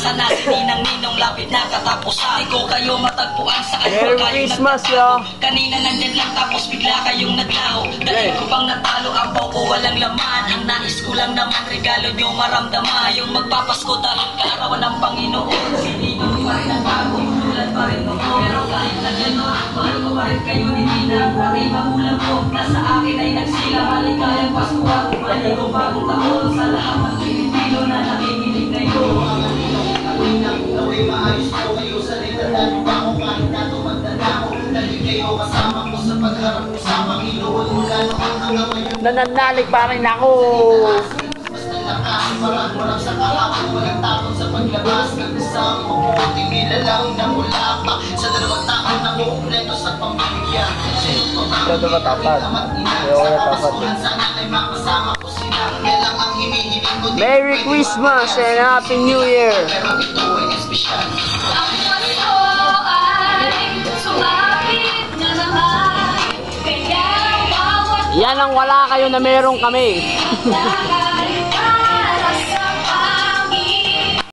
Asa na si ninang-ninong lapit na katapusan. Di ko kayo matagpuan sa Merry Christmas, yo. Kanina nandyan lang tapos bigla kayong naglaho. Dahil ko pang natalo, ang baw ko walang laman. Ang nais ko lang naman, regalo nyo maramdaman. Yung magpapasko dahil kaarawan ng Panginoon. Hindi ko pa rin ang bago, tulad pa rin ko. Pero kahit na gano'n, mahal ko pa rin kayo ni Ninang. Pati magulang ko, nasa akin ay nagsila. Maligayang Pasko at maligong bagong taon. Sa lahat ng Pilipino na nakikinig ngayon. Ako'y naway maayos ko kayo sa rinatalo pa ko kahit na tumagdala ko. Lagi kayo kasama ko sa pagharap ko sa Panginoon mula noon hanggang ngayon. Nananalig pa rin ako. Basta lakas, marang sa kahapon, walang takot sa paglabas ng isang mabuting nilalang na mula pa sa 2 taon na kumpleto sa pamilya. Ito matapat. Ayaw ko matapat. Sana ay makasama ko sila. Yan lang ang hinihiling ko. Merry Christmas and Happy New Year. Pero ito ay espesyal. Ang Pasko ay sumapit na naman. Kaya bawat Yan ang wala kayo na meron kami. lahat